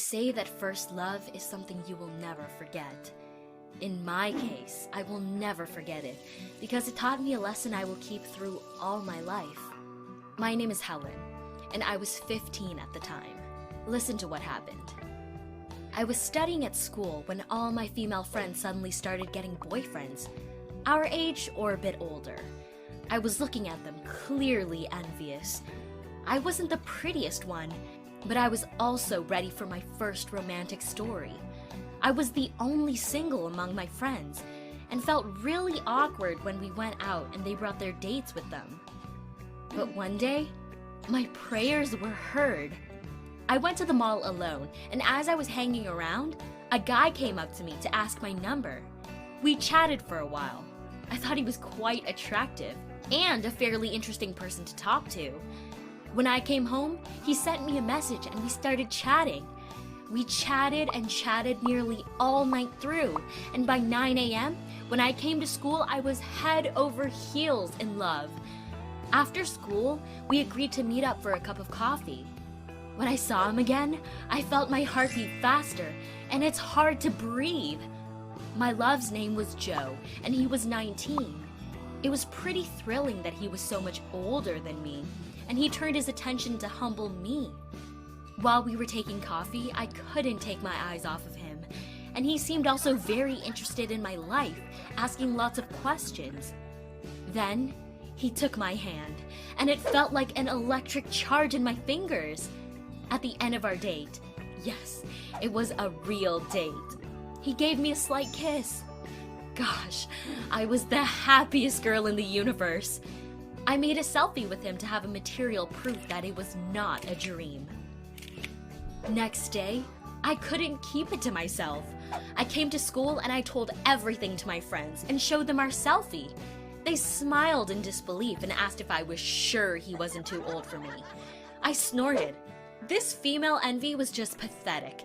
Say that first love is something you will never forget. In my case, I will never forget it because it taught me a lesson I will keep through all my life. My name is Helen, and I was 15 at the time. Listen to what happened. I was studying at school when all my female friends suddenly started getting boyfriends, our age or a bit older. I was looking at them, clearly envious. I wasn't the prettiest one, but I was also ready for my first romantic story. I was the only single among my friends, and felt really awkward when we went out and they brought their dates with them. But one day, my prayers were heard. I went to the mall alone, and as I was hanging around, a guy came up to me to ask my number. We chatted for a while. I thought he was quite attractive, and a fairly interesting person to talk to. When I came home, he sent me a message and we started chatting. We chatted and chatted nearly all night through, and by 9 a.m., when I came to school, I was head over heels in love. After school, we agreed to meet up for a cup of coffee. When I saw him again, I felt my heart beat faster, and it's hard to breathe. My love's name was Joe, and he was 19. It was pretty thrilling that he was so much older than me, and he turned his attention to humble me. While we were taking coffee, I couldn't take my eyes off of him, and he seemed also very interested in my life, asking lots of questions. Then, he took my hand, and it felt like an electric charge in my fingers. At the end of our date, yes, it was a real date, he gave me a slight kiss. Gosh, I was the happiest girl in the universe. I made a selfie with him to have a material proof that it was not a dream. Next day, I couldn't keep it to myself. I came to school and I told everything to my friends and showed them our selfie. They smiled in disbelief and asked if I was sure he wasn't too old for me. I snorted. This female envy was just pathetic.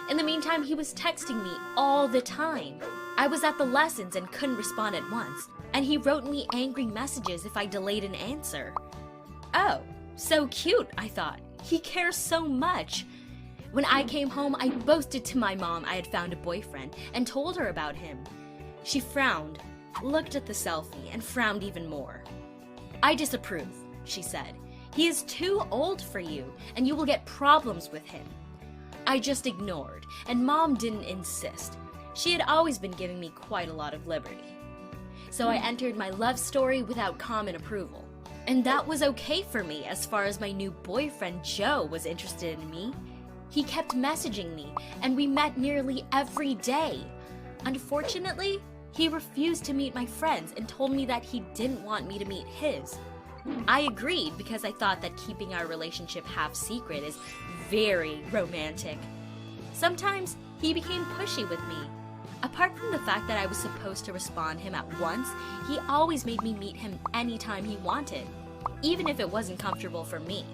In the meantime, he was texting me all the time. I was at the lessons and couldn't respond at once, and he wrote me angry messages if I delayed an answer. Oh, so cute, I thought. He cares so much. When I came home, I boasted to my mom I had found a boyfriend and told her about him. She frowned, looked at the selfie, and frowned even more. I disapprove, she said. He is too old for you, and you will get problems with him. I just ignored, and Mom didn't insist. She had always been giving me quite a lot of liberty. So I entered my love story without common approval. And that was okay for me as far as my new boyfriend Joe was interested in me. He kept messaging me, and we met nearly every day. Unfortunately, he refused to meet my friends and told me that he didn't want me to meet his. I agreed because I thought that keeping our relationship half secret is very romantic. Sometimes he became pushy with me. Apart from the fact that I was supposed to respond him at once, he always made me meet him anytime he wanted, even if it wasn't comfortable for me.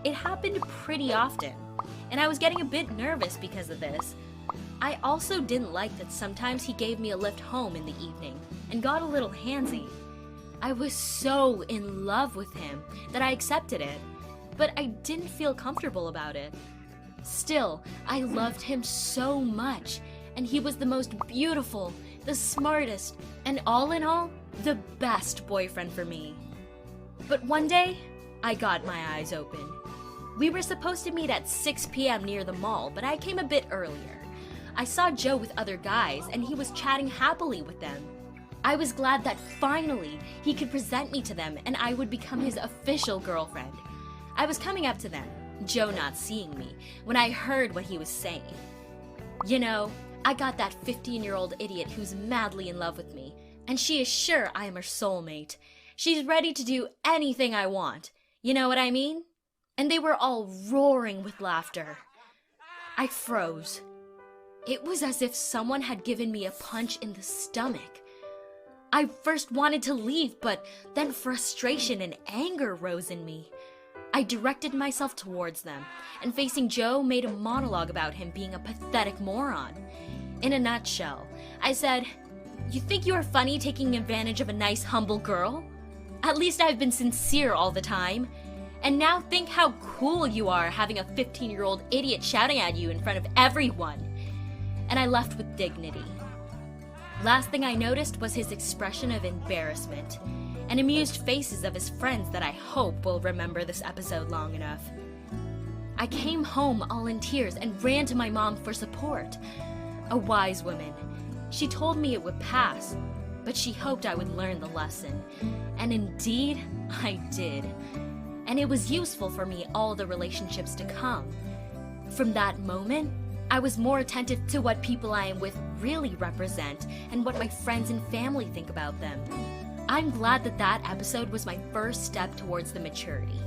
It happened pretty often, and I was getting a bit nervous because of this. I also didn't like that sometimes he gave me a lift home in the evening and got a little handsy. I was so in love with him that I accepted it, but I didn't feel comfortable about it. Still, I loved him so much, and he was the most beautiful, the smartest, and all in all, the best boyfriend for me. But one day, I got my eyes open. We were supposed to meet at 6 p.m. near the mall, but I came a bit earlier. I saw Joe with other guys, and he was chatting happily with them. I was glad that finally he could present me to them and I would become his official girlfriend. I was coming up to them, Joe not seeing me, when I heard what he was saying. You know, I got that 15-year-old idiot who's madly in love with me, and she is sure I am her soulmate. She's ready to do anything I want. You know what I mean? And they were all roaring with laughter. I froze. It was as if someone had given me a punch in the stomach. I first wanted to leave, but then frustration and anger rose in me. I directed myself towards them, and facing Joe made a monologue about him being a pathetic moron. In a nutshell, I said, "You think you are funny taking advantage of a nice, humble girl? At least I've been sincere all the time. And now think how cool you are having a 15-year-old idiot shouting at you in front of everyone. And I left with dignity. Last thing I noticed was his expression of embarrassment and amused faces of his friends that I hope will remember this episode long enough. I came home all in tears and ran to my mom for support. A wise woman. She told me it would pass, but she hoped I would learn the lesson. And indeed, I did. And it was useful for me all the relationships to come. From that moment, I was more attentive to what people I am with really represent and what my friends and family think about them. I'm glad that episode was my first step towards the maturity.